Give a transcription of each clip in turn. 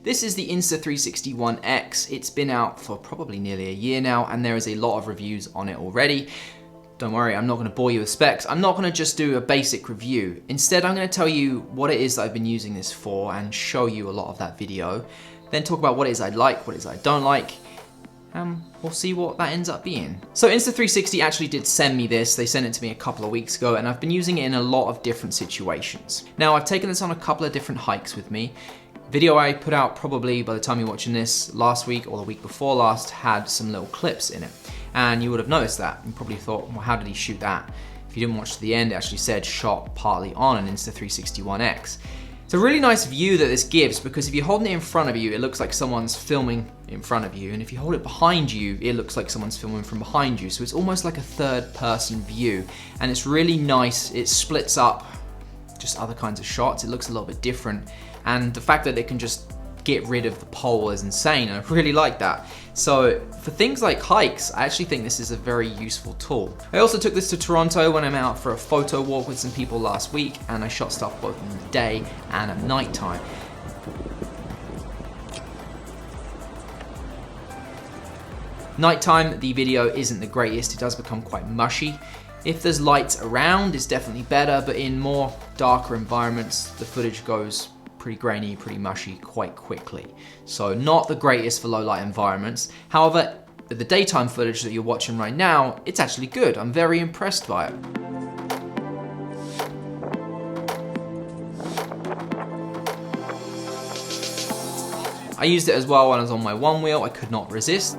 This is the Insta360 One X. It's been out for probably nearly a year now, and there is a lot of reviews on it already. Don't worry, I'm not going to bore you with specs. I'm not going to just do a basic review. Instead, I'm going to tell you what it is that I've been using this for and show you a lot of that video. Then talk about what it is I like, what it is I don't like, and we'll see what that ends up being. So Insta360 actually did send me this. They sent it to me a couple of weeks ago, and I've been using it in a lot of different situations. Now, I've taken this on a couple of different hikes with me. Video I put out probably by the time you're watching this last week or the week before last had some little clips in it. And you would have noticed that. You probably thought, well, how did he shoot that? If you didn't watch to the end, it actually said shot partly on an Insta360 One X. It's a really nice view that this gives, because if you're holding it in front of you, it looks like someone's filming in front of you. And if you hold it behind you, it looks like someone's filming from behind you. So it's almost like a third person view. And it's really nice. It splits up just other kinds of shots. It looks a little bit different. And the fact that it can just get rid of the pole is insane. I really like that. So for things like hikes, I actually think this is a very useful tool. I also took this to Toronto when I'm out for a photo walk with some people last week, and I shot stuff both in the day and at nighttime. Nighttime, the video isn't the greatest. It does become quite mushy. If there's lights around, it's definitely better, but in more darker environments, the footage goes pretty grainy, pretty mushy quite quickly. So not the greatest for low light environments. However, the daytime footage that you're watching right now, it's actually good. I'm very impressed by it. I used it as well when I was on my one wheel. I could not resist.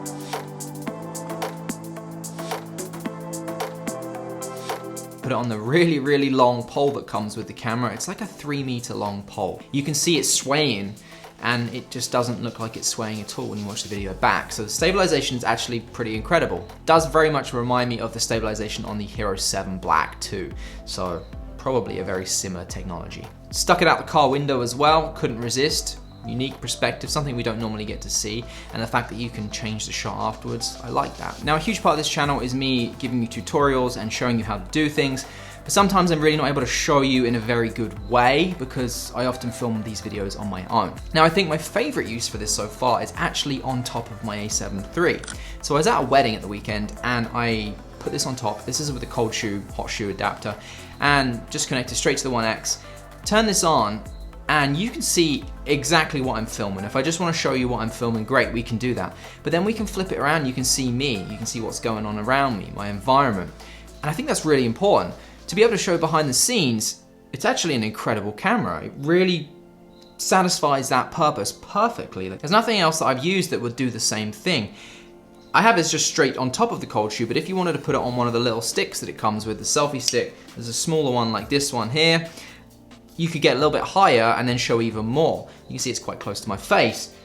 Put it on the really, really long pole that comes with the camera. It's like a 3-meter long pole. You can see it swaying, and it just doesn't look like it's swaying at all when you watch the video back. So the stabilization is actually pretty incredible. It does very much remind me of the stabilization on the Hero 7 Black too. So probably a very similar technology. Stuck it out the car window as well, couldn't resist. Unique perspective, something we don't normally get to see, and the fact that you can change the shot afterwards, I like that. Now, a huge part of this channel is me giving you tutorials and showing you how to do things, but sometimes I'm really not able to show you in a very good way because I often film these videos on my own. Now, I think my favorite use for this so far is actually on top of my A7 III. So I was at a wedding at the weekend and I put this on top. This is with a cold shoe, hot shoe adapter, and just connected straight to the One X. Turn this on, and you can see exactly what I'm filming. If I just want to show you what I'm filming, great, we can do that. But then we can flip it around, you can see me, you can see what's going on around me, my environment. And I think that's really important. To be able to show behind the scenes, it's actually an incredible camera. It really satisfies that purpose perfectly. There's nothing else that I've used that would do the same thing. I have it just straight on top of the cold shoe, but if you wanted to put it on one of the little sticks that it comes with, the selfie stick, there's a smaller one like this one here, you could get a little bit higher and then show even more. You can see it's quite close to my face,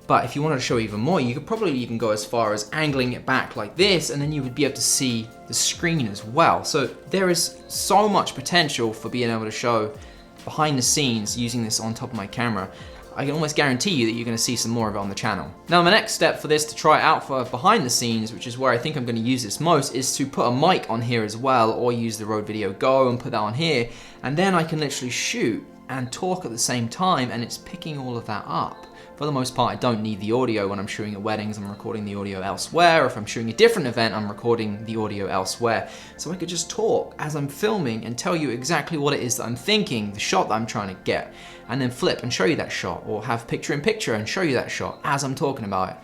but if you wanted to show even more, you could probably even go as far as angling it back like this, and then you would be able to see the screen as well. So there is so much potential for being able to show behind the scenes using this on top of my camera. I can almost guarantee you that you're going to see some more of it on the channel. Now, my next step for this to try it out for behind the scenes, which is where I think I'm going to use this most, is to put a mic on here as well, or use the Rode Video Go and put that on here, and then I can literally shoot and talk at the same time, and it's picking all of that up. For the most part, I don't need the audio when I'm shooting at weddings. I'm recording the audio elsewhere. Or if I'm shooting a different event, I'm recording the audio elsewhere. So I could just talk as I'm filming and tell you exactly what it is that I'm thinking, the shot that I'm trying to get, and then flip and show you that shot, or have picture in picture and show you that shot as I'm talking about it.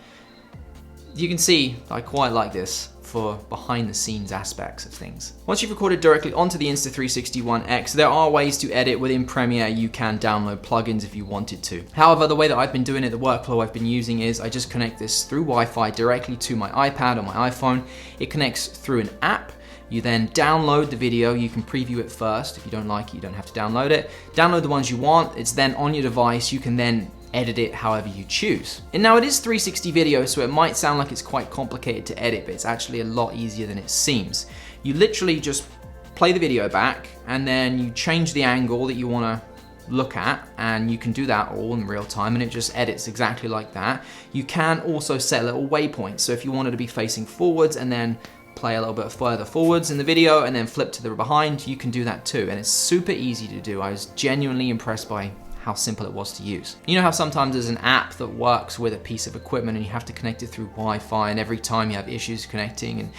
You can see I quite like this for behind the scenes aspects of things. Once you've recorded directly onto the Insta360 One X, there are ways to edit within Premiere. You can download plugins if you wanted to. However, the way that I've been doing it, the workflow I've been using is I just connect this through Wi-Fi directly to my iPad or my iPhone. It connects through an app. You then download the video. You can preview it first. If you don't like it, you don't have to download it. Download the ones you want. It's then on your device. You can then edit it however you choose. And now it is 360 video, so it might sound like it's quite complicated to edit, but it's actually a lot easier than it seems. You literally just play the video back, and then you change the angle that you want to look at, and you can do that all in real time, and it just edits exactly like that. You can also set little waypoints, so if you wanted to be facing forwards and then play a little bit further forwards in the video and then flip to the behind, you can do that too, and it's super easy to do. I was genuinely impressed by how simple it was to use. You know how sometimes there's an app that works with a piece of equipment and you have to connect it through Wi-Fi, and every time you have issues connecting, and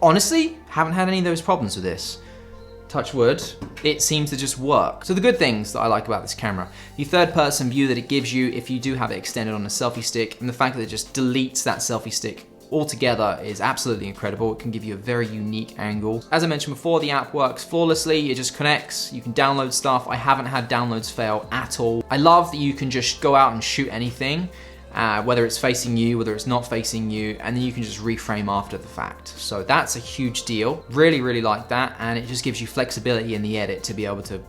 honestly, haven't had any of those problems with this. Touch wood, it seems to just work. So the good things that I like about this camera, the third person view that it gives you if you do have it extended on a selfie stick, and the fact that it just deletes that selfie stick altogether is absolutely incredible. It can give you a very unique angle. As I mentioned before, the app works flawlessly. It just connects, you can download stuff. I haven't had downloads fail at all. I love that you can just go out and shoot anything, whether it's facing you, whether it's not facing you, and then you can just reframe after the fact. So that's a huge deal. Really, really like that, and it just gives you flexibility in the edit to be able to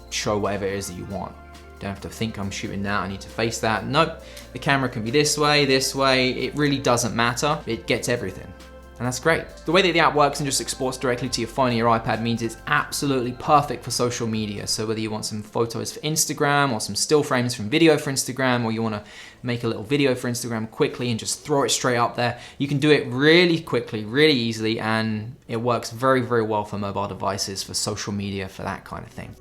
show whatever it is that you want. Don't have to think I'm shooting that, I need to face that. Nope, the camera can be this way, it really doesn't matter. It gets everything, and that's great. The way that the app works and just exports directly to your phone or your iPad means it's absolutely perfect for social media. So whether you want some photos for Instagram, or some still frames from video for Instagram, or you wanna make a little video for Instagram quickly and just throw it straight up there, you can do it really quickly, really easily, and it works very, very well for mobile devices, for social media, for that kind of thing.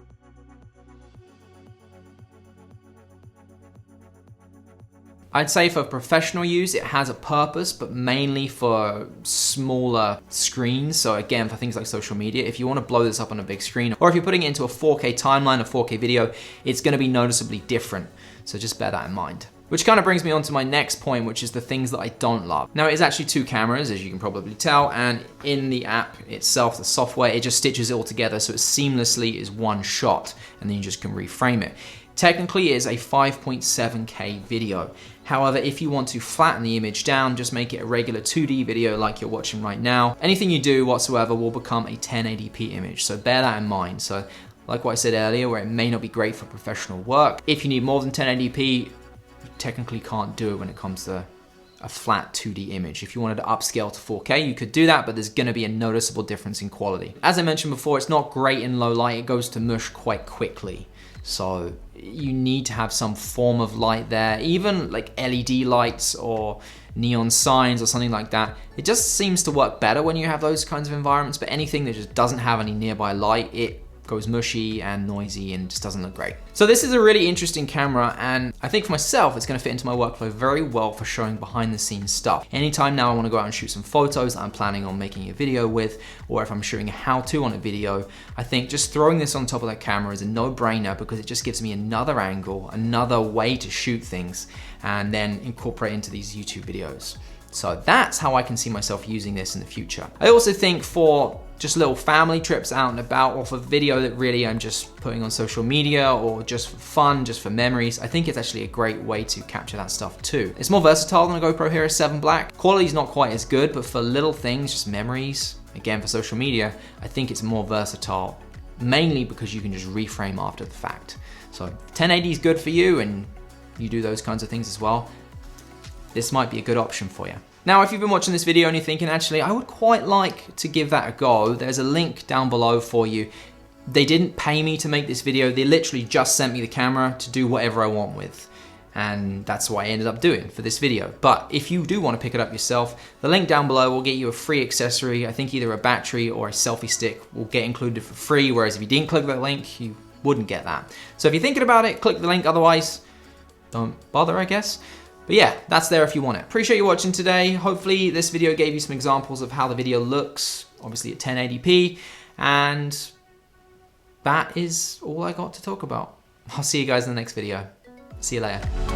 I'd say for professional use, it has a purpose, but mainly for smaller screens. So again, for things like social media, if you want to blow this up on a big screen, or if you're putting it into a 4K timeline, a 4K video, it's going to be noticeably different. So just bear that in mind. Which kind of brings me on to my next point, which is the things that I don't love. Now, it is actually 2 cameras, as you can probably tell, and in the app itself, the software, it just stitches it all together, so it seamlessly is one shot, and then you just can reframe it. Technically, it is a 5.7K video. However, if you want to flatten the image down, just make it a regular 2D video like you're watching right now, anything you do whatsoever will become a 1080p image, so bear that in mind. So, like what I said earlier, where it may not be great for professional work, if you need more than 1080p, you technically can't do it when it comes to a flat 2D image. If you wanted to upscale to 4K, you could do that, but there's gonna be a noticeable difference in quality. As I mentioned before, it's not great in low light, it goes to mush quite quickly. So you need to have some form of light there, even like LED lights or neon signs or something like that. It just seems to work better when you have those kinds of environments, but anything that just doesn't have any nearby light, it goes mushy and noisy and just doesn't look great. So this is a really interesting camera, and I think for myself, it's gonna fit into my workflow very well for showing behind the scenes stuff. Anytime now I wanna go out and shoot some photos that I'm planning on making a video with, or if I'm shooting a how-to on a video, I think just throwing this on top of that camera is a no-brainer because it just gives me another angle, another way to shoot things, and then incorporate into these YouTube videos. So that's how I can see myself using this in the future. I also think for just little family trips out and about, or for video that really I'm just putting on social media, or just for fun, just for memories, I think it's actually a great way to capture that stuff too. It's more versatile than a GoPro Hero 7 Black. Quality's not quite as good, but for little things, just memories, again for social media, I think it's more versatile, mainly because you can just reframe after the fact. So 1080 is good for you, and you do those kinds of things as well, this might be a good option for you. Now, if you've been watching this video and you're thinking, actually, I would quite like to give that a go, there's a link down below for you. They didn't pay me to make this video, they literally just sent me the camera to do whatever I want with. And that's what I ended up doing for this video. But if you do want to pick it up yourself, the link down below will get you a free accessory. I think either a battery or a selfie stick will get included for free, whereas if you didn't click that link, you wouldn't get that. So if you're thinking about it, click the link, otherwise, don't bother, I guess. But yeah, that's there if you want it. Appreciate you watching today. Hopefully this video gave you some examples of how the video looks, obviously at 1080p, and that is all I got to talk about. I'll see you guys in the next video. See you later.